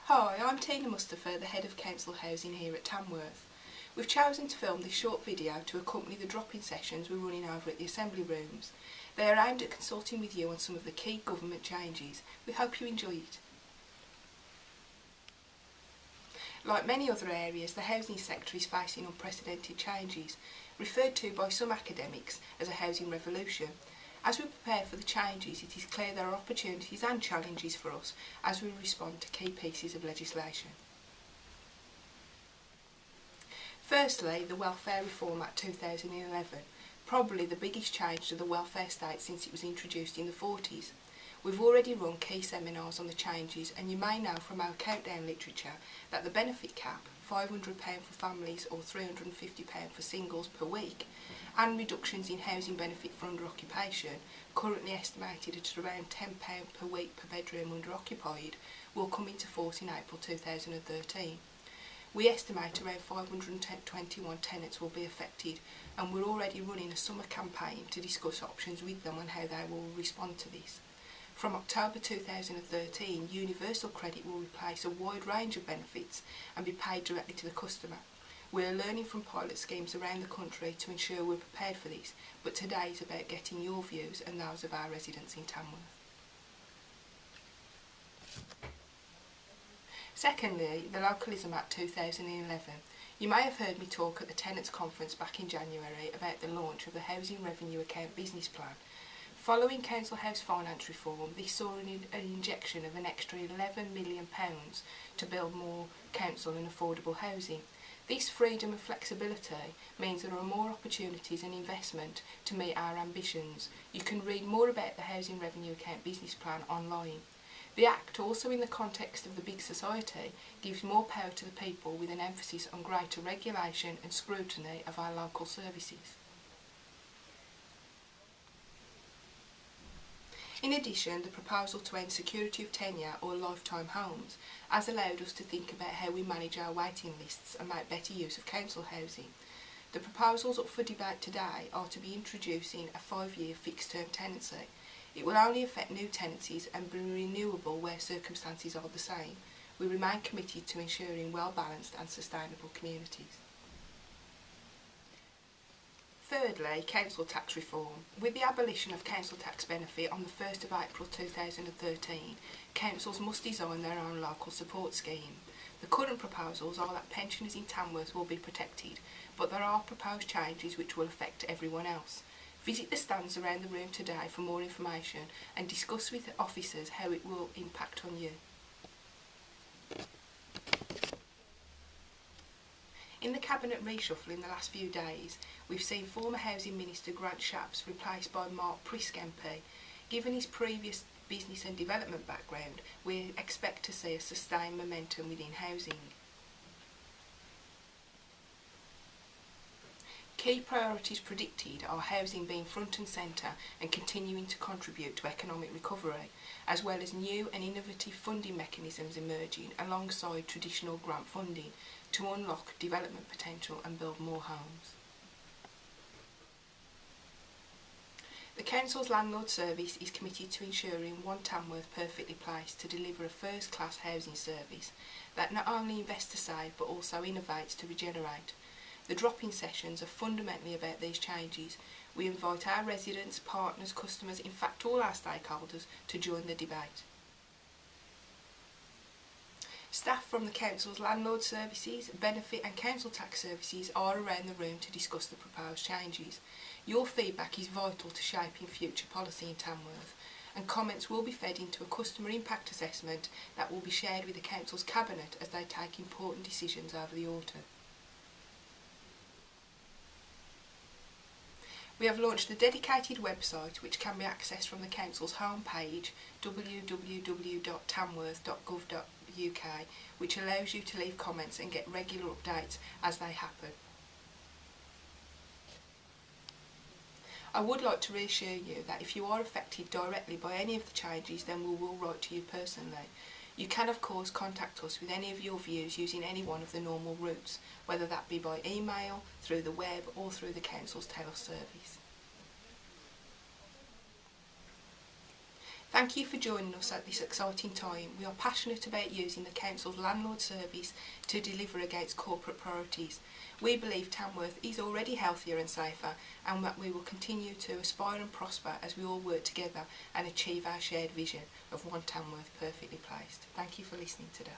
Hi, I'm Mustafa, the Head of Council Housing here at Tamworth. We've chosen to film this short video to accompany the drop-in sessions we're running over at the Assembly Rooms. They are aimed at consulting with you on some of the key government changes. We hope you enjoy it. Like many other areas, the housing sector is facing unprecedented changes, referred to by some academics as a housing revolution. As we prepare for the changes, it is clear there are opportunities and challenges for us as we respond to key pieces of legislation. Firstly, the Welfare Reform Act 2011, probably the biggest change to the welfare state since it was introduced in the 40s. We've already run key seminars on the changes, and you may know from our countdown literature that the benefit cap, £500 for families or £350 for singles per week, and reductions in housing benefit for under occupation, currently estimated at around £10 per week per bedroom under occupied, will come into force in April 2013. We estimate around 521 tenants will be affected, and we're already running a summer campaign to discuss options with them on how they will respond to this. From October 2013, Universal Credit will replace a wide range of benefits and be paid directly to the customer. We are learning from pilot schemes around the country to ensure we're prepared for this, but today is about getting your views and those of our residents in Tamworth. Secondly, the Localism Act 2011. You may have heard me talk at the Tenants Conference back in January about the launch of the Housing Revenue Account Business Plan. Following Council House Finance Reform, this saw an injection of an extra £11 million to build more council and affordable housing. This freedom and flexibility means there are more opportunities and investment to meet our ambitions. You can read more about the Housing Revenue Account Business Plan online. The Act, also in the context of the big society, gives more power to the people with an emphasis on greater regulation and scrutiny of our local services. In addition, the proposal to end security of tenure or lifetime homes has allowed us to think about how we manage our waiting lists and make better use of council housing. The proposals up for debate today are to be introducing a 5-year fixed-term tenancy. It will only affect new tenancies and be renewable where circumstances are the same. We remain committed to ensuring well-balanced and sustainable communities. Thirdly, council tax reform. With the abolition of council tax benefit on the 1st of April 2013, councils must design their own local support scheme. The current proposals are that pensioners in Tamworth will be protected, but there are proposed changes which will affect everyone else. Visit the stands around the room today for more information and discuss with the officers how it will impact on you. In the Cabinet reshuffle in the last few days, we've seen former Housing Minister Grant Shapps replaced by Mark Prisk MP. Given his previous business and development background, we expect to see a sustained momentum within housing. Key priorities predicted are housing being front and centre and continuing to contribute to economic recovery, as well as new and innovative funding mechanisms emerging alongside traditional grant funding to unlock development potential and build more homes. The Council's Landlord Service is committed to ensuring One Tamworth perfectly placed to deliver a first-class housing service that not only invests to save but also innovates to regenerate. The drop-in sessions are fundamentally about these changes. We invite our residents, partners, customers, in fact all our stakeholders, to join the debate. Staff from the Council's Landlord Services, Benefit and Council Tax Services are around the room to discuss the proposed changes. Your feedback is vital to shaping future policy in Tamworth, and comments will be fed into a customer impact assessment that will be shared with the Council's Cabinet as they take important decisions over the autumn. We have launched a dedicated website which can be accessed from the Council's homepage www.tamworth.gov.uk, which allows you to leave comments and get regular updates as they happen. I would like to reassure you that if you are affected directly by any of the changes, then we will write to you personally. You can of course contact us with any of your views using any one of the normal routes, whether that be by email, through the web or through the Council's teleservice. Thank you for joining us at this exciting time. We are passionate about using the Council's landlord service to deliver against corporate priorities. We believe Tamworth is already healthier and safer, and that we will continue to aspire and prosper as we all work together and achieve our shared vision of one Tamworth perfectly placed. Thank you for listening today.